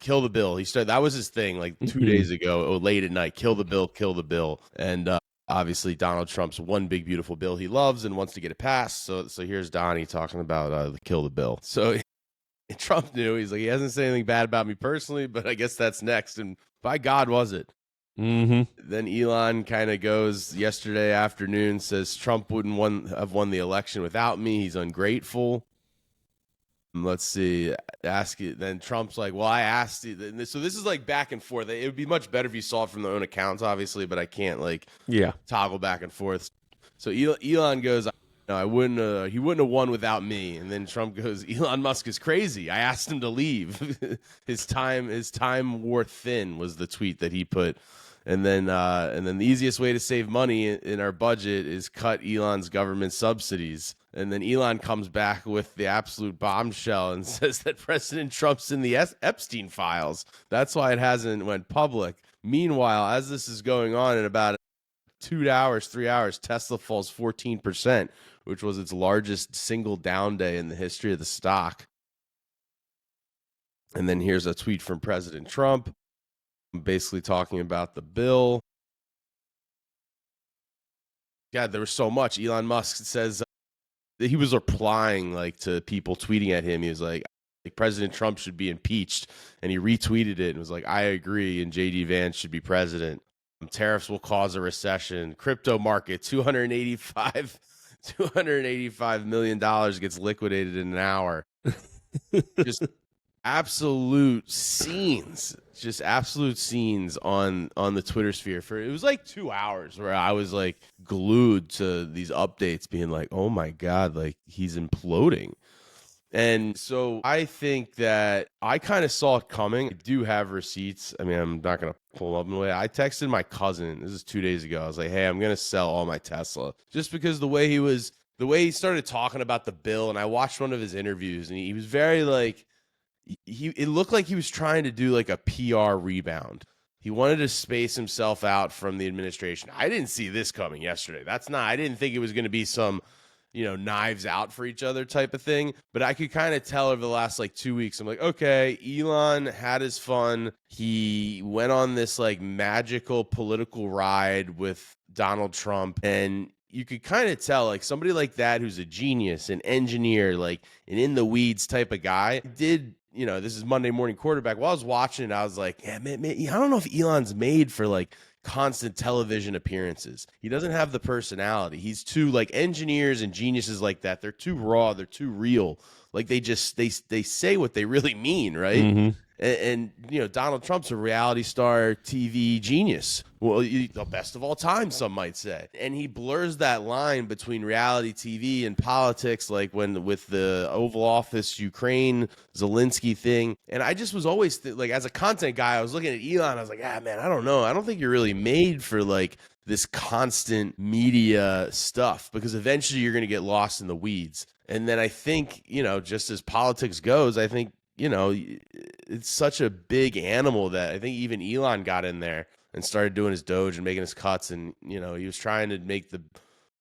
kill the bill. That was his thing like 2 days ago, or late at night, kill the bill, kill the bill. And obviously Donald Trump's one big beautiful bill he loves and wants to get it passed. So here's Donnie talking about kill the bill. So Trump knew. He's like, he hasn't said anything bad about me personally, but I guess that's next. And by God, was it? Then Elon kind of goes yesterday afternoon, says Trump wouldn't have won the election without me. He's ungrateful. Let's see. Ask it. Then Trump's like, well, I asked you. So this is like back and forth. It would be much better if you saw it from their own accounts, obviously, but I can't toggle back and forth. So Elon goes, no, I wouldn't. He wouldn't have won without me. And then Trump goes, Elon Musk is crazy. I asked him to leave. his time wore thin was the tweet that he put. And then the easiest way to save money in our budget is cut Elon's government subsidies. And then Elon comes back with the absolute bombshell and says that President Trump's in the Epstein files. That's why it hasn't went public. Meanwhile, as this is going on, in about 3 hours, Tesla falls 14%, which was its largest single down day in the history of the stock. And then here's a tweet from President Trump, basically talking about the bill. God, there was so much. Elon Musk says he was replying to people tweeting at him. He was like President Trump should be impeached, and he retweeted it and was like, I agree, and JD Vance should be president. Tariffs will cause a recession. Crypto market, $285 million gets liquidated in an hour. Just absolute scenes on the Twitter sphere. It was like 2 hours where I was like glued to these updates, being like, oh my God, like he's imploding. And so I think that I kind of saw it coming. I do have receipts. I mean, I'm not going to pull them up in the way. I texted my cousin. This is 2 days ago. I was like, hey, I'm going to sell all my Tesla, just because the way he started talking about the bill. And I watched one of his interviews, and he was very it looked like he was trying to do like a PR rebound. He wanted to space himself out from the administration. I didn't see this coming yesterday. I didn't think it was going to be some, knives out for each other type of thing. But I could kind of tell over the last 2 weeks, I'm like, okay, Elon had his fun. He went on this magical political ride with Donald Trump, and you could kind of tell somebody like that, who's a genius, an engineer, an in the weeds type of guy, did. This is Monday Morning Quarterback. While I was watching it, I was like, yeah, man, I don't know if Elon's made for constant television appearances. He doesn't have the personality. He's too engineers and geniuses like that. They're too raw. They're too real. They say what they really mean, right? Mm-hmm. And Donald Trump's a reality star TV genius. Well, the best of all time, some might say. And he blurs that line between reality TV and politics, like with the Oval Office Ukraine Zelensky thing. And I just was always as a content guy, I was looking at Elon. I was like, man, I don't know. I don't think you're really made for this constant media stuff, because eventually you're going to get lost in the weeds. And then I think, just as politics goes, I think, it's such a big animal that I think even Elon got in there and started doing his Doge and making his cuts. And, he was trying to make the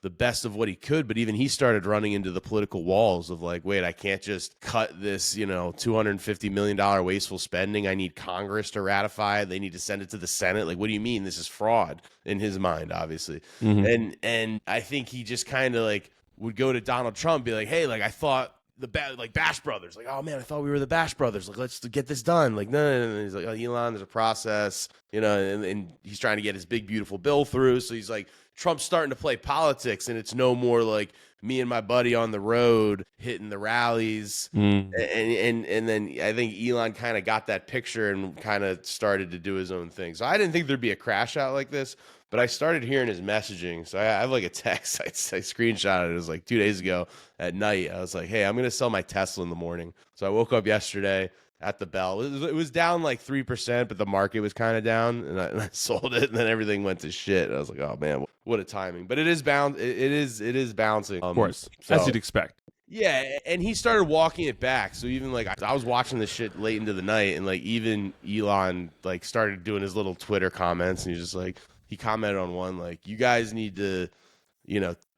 best of what he could. But even he started running into the political walls of wait, I can't just cut this, $250 million wasteful spending. I need Congress to ratify it. They need to send it to the Senate. What do you mean? This is fraud in his mind, obviously. Mm-hmm. And I think he just kind of would go to Donald Trump, be like, hey, I thought the Bash Brothers, oh man, I thought we were the Bash Brothers. Let's get this done. No. He's like, oh, Elon, there's a process, and he's trying to get his big, beautiful bill through. So he's like, Trump's starting to play politics, and it's no more me and my buddy on the road hitting the rallies. And then I think Elon kind of got that picture and kind of started to do his own thing. So I didn't think there'd be a crash out like this. But I started hearing his messaging. So I have a text. I screenshot it. It was 2 days ago at night. I was like, hey, I'm going to sell my Tesla in the morning. So I woke up yesterday at the bell. It was down 3%, but the market was kind of down. And I sold it, and then everything went to shit. I was like, oh, man, what a timing. But it is bouncing. Of course, as you'd expect. Yeah, and he started walking it back. So even I was watching this shit late into the night, and even Elon started doing his little Twitter comments, and he's just he commented on one, you guys need to,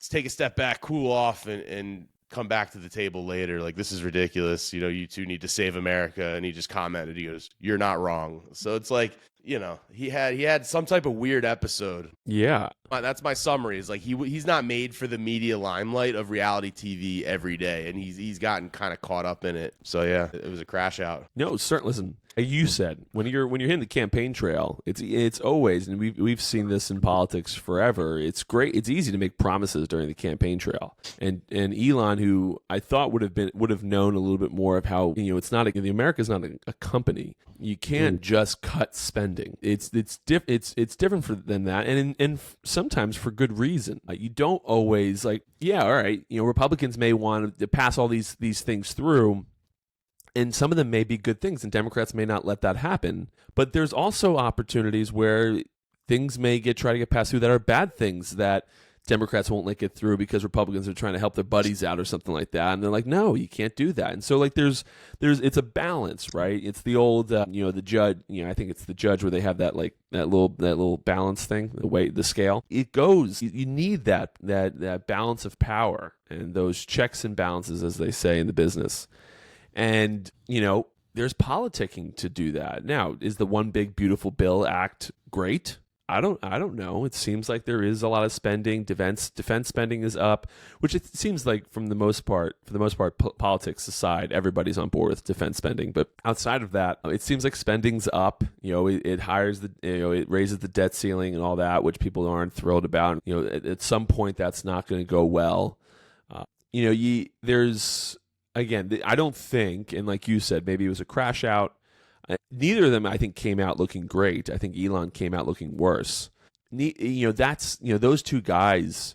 take a step back, cool off, and come back to the table later, like, this is ridiculous. You two need to save America. And he just commented, he goes, "You're not wrong." So it's like, he had some type of weird episode. Yeah. That's my summary. Is like he's not made for the media limelight of reality TV every day, and he's gotten kind of caught up in it. So yeah, it was a crash out. No, certainly. Listen, you said when you're hitting the campaign trail, it's always, and we've seen this in politics forever. It's great. It's easy to make promises during the campaign trail, and Elon, who I thought would have known a little bit more of how it's not the America's not a company. You can't just cut spending. It's different than that, and sometimes for good reason. You don't always all right. Republicans may want to pass all these things through. And some of them may be good things, and Democrats may not let that happen. But there's also opportunities where things may try to get passed through that are bad things that Democrats won't let get through because Republicans are trying to help their buddies out or something like that. And they're like, no, you can't do that. And so there's it's a balance, right? It's the old the judge. I think it's the judge where they have that that little balance thing, the scale. It goes. You need that balance of power and those checks and balances, as they say in the business. And, there's politicking to do that. Now, is the One Big Beautiful Bill Act great? I don't know. It seems like there is a lot of spending. Defense spending is up, which it seems like for the most part, politics aside, everybody's on board with defense spending. But outside of that, it seems like spending's up. It raises the debt ceiling and all that, which people aren't thrilled about. At some point, that's not going to go well. There's. Again, I don't think, and like you said, maybe it was a crash out. Neither of them, I think, came out looking great. I think Elon came out looking worse. Those two guys,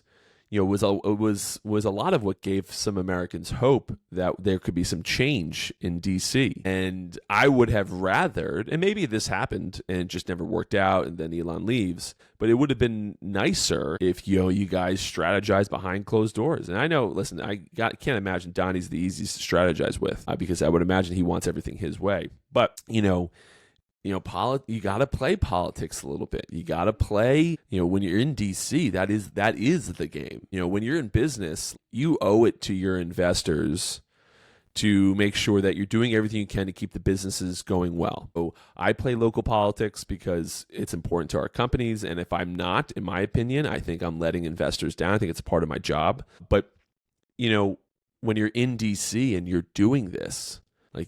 was a lot of what gave some Americans hope that there could be some change in D.C. And I would have rathered, and maybe this happened and it just never worked out, and then Elon leaves. But it would have been nicer if you guys strategized behind closed doors. And I know, listen, can't imagine Donnie's the easiest to strategize with because I would imagine he wants everything his way. But you got to play politics a little bit. You got to play, when you're in DC, that is the game. When you're in business, you owe it to your investors to make sure that you're doing everything you can to keep the businesses going well. So I play local politics because it's important to our companies. And if I'm not, in my opinion, I think I'm letting investors down. I think it's a part of my job. But, when you're in DC and you're doing this,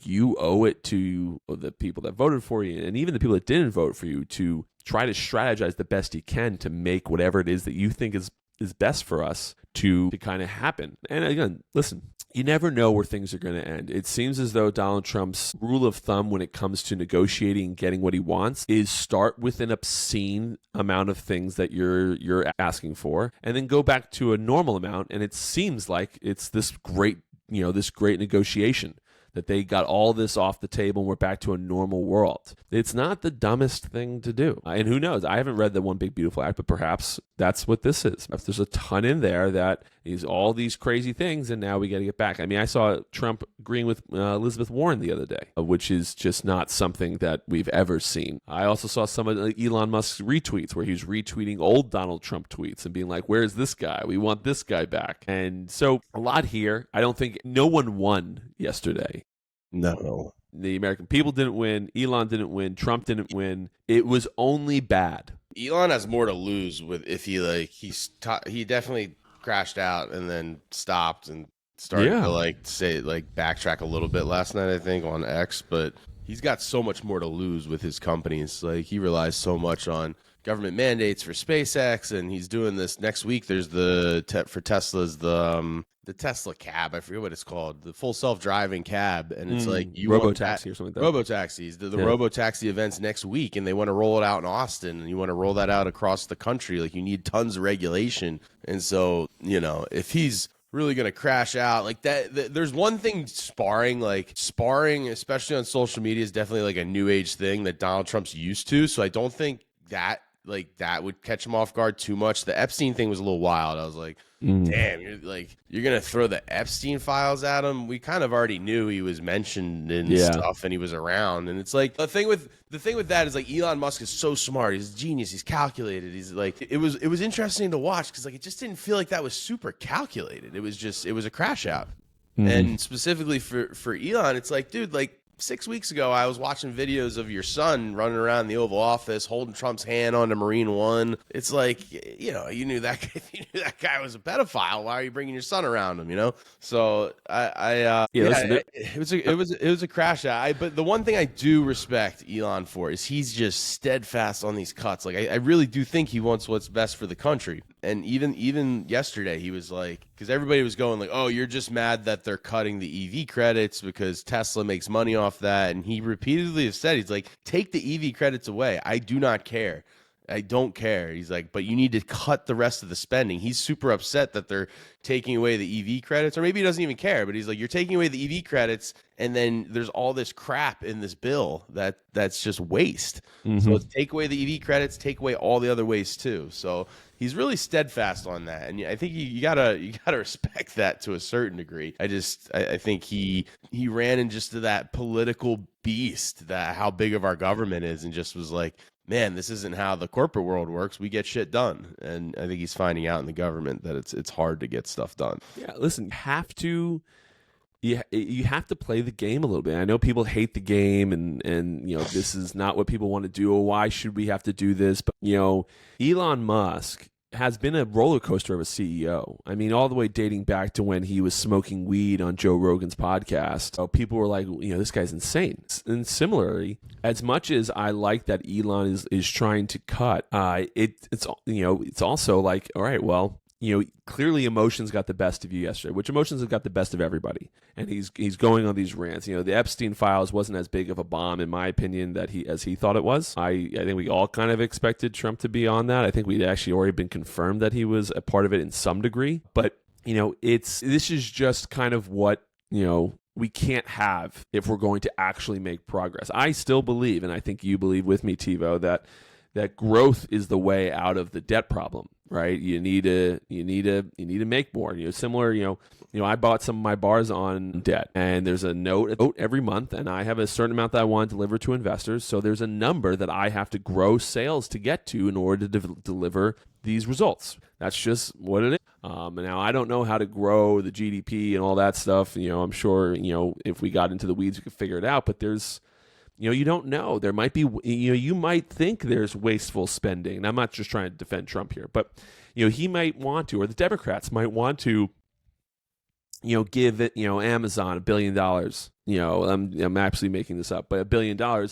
you owe it to the people that voted for you and even the people that didn't vote for you to try to strategize the best you can to make whatever it is that you think is best for us to kind of happen. And again, listen, you never know where things are going to end. It seems as though Donald Trump's rule of thumb when it comes to negotiating and getting what he wants is start with an obscene amount of things that you're asking for and then go back to a normal amount. And it seems like it's this great negotiation that they got all this off the table and we're back to a normal world. It's not the dumbest thing to do. And who knows? I haven't read the One Big Beautiful Act, but perhaps that's what this is. If there's a ton in there that is all these crazy things and now we got to get back. I mean, I saw Trump agreeing with Elizabeth Warren the other day, which is just not something that we've ever seen. I also saw some of Elon Musk's retweets where he was retweeting old Donald Trump tweets and being like, where's this guy? We want this guy back. And so a lot here. I don't think no one won yesterday. No. The American people didn't win. Elon didn't win. Trump didn't win. It was only bad. Elon has more to lose with if he definitely crashed out and then stopped and started to backtrack a little bit last night, I think, on X, but he's got so much more to lose with his companies. He relies so much on government mandates for SpaceX, and he's doing this next week. There's for Tesla's the Tesla cab. I forget what it's called. The full self-driving cab. And it's Robotaxi or something like that. Robotaxis. The Robotaxi event's next week, and they want to roll it out in Austin, and you want to roll that out across the country. You need tons of regulation. And so, if he's really going to crash out like that, there's one thing sparring, especially on social media, is definitely a new age thing that Donald Trump's used to. So I don't think that would catch him off guard too much. The Epstein thing was a little wild. I was like, damn, you're gonna throw the Epstein files at him. We kind of already knew he was mentioned and stuff, and he was around. And it's the thing with that is Elon Musk is so smart. He's a genius. He's calculated. He's it was interesting to watch because it just didn't feel like that was super calculated. It was a crash out. And specifically for Elon, it's like, dude, like 6 weeks ago, I was watching videos of your son running around the Oval Office, holding Trump's hand on the Marine One. It's like, you knew that if you knew that guy was a pedophile, why are you bringing your son around him? So Listen, it was a crash out. But the one thing I do respect Elon for is he's just steadfast on these cuts. Like I really do think he wants what's best for the country. And even yesterday, he was like, because everybody was going like, oh, you're just mad that they're cutting the EV credits because Tesla makes money off that. And he repeatedly has said, he's like, take the EV credits away. I do not care. I don't care. He's like, but you need to cut the rest of the spending. He's super upset that they're taking away the EV credits, or maybe he doesn't even care, but he's like, you're taking away the EV credits, and then there's all this crap in this bill that's just waste. So let's take away the EV credits, take away all the other waste too. So he's really steadfast on that, and I think you gotta respect that to a certain degree. I think he ran into that political beast, that how big of our government is, and just was like, man, this isn't how the corporate world works. We get shit done. And I think he's finding out in the government that it's hard to get stuff done. Yeah, listen, you have to play the game a little bit. I know people hate the game and this is not what people want to do. Or why should we have to do this? But Elon Musk has been a roller coaster of a CEO. I mean, all the way dating back to when he was smoking weed on Joe Rogan's podcast. So people were like, this guy's insane. And similarly, as much as I like that Elon is trying to cut, it's also like, all right, well, clearly emotions got the best of you yesterday, which emotions have got the best of everybody. And he's going on these rants. The Epstein files wasn't as big of a bomb, in my opinion, as he thought it was. I think we all kind of expected Trump to be on that. I think we'd actually already been confirmed that he was a part of it in some degree. But, this is just kind of what, we can't have if we're going to actually make progress. I still believe, and I think you believe with me, TiVo, that growth is the way out of the debt problem. Right, you need to make more. Similar. I bought some of my bars on debt, and there's a note every month, and I have a certain amount that I want to deliver to investors. So there's a number that I have to grow sales to get to in order to deliver these results. That's just what it is. Now I don't know how to grow the GDP and all that stuff. I'm sure if we got into the weeds, we could figure it out. But there's you don't know. There might be, you might think there's wasteful spending. And I'm not just trying to defend Trump here, but, he might want to, or the Democrats might want to, give it, Amazon $1 billion. I'm actually making this up, but $1 billion.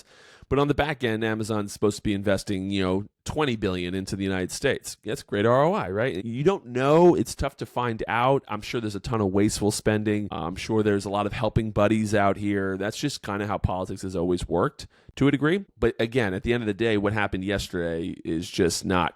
But on the back end, Amazon's supposed to be investing, $20 billion into the United States. That's great ROI, right? You don't know. It's tough to find out. I'm sure there's a ton of wasteful spending. I'm sure there's a lot of helping buddies out here. That's just kind of how politics has always worked to a degree. But again, at the end of the day, what happened yesterday is just not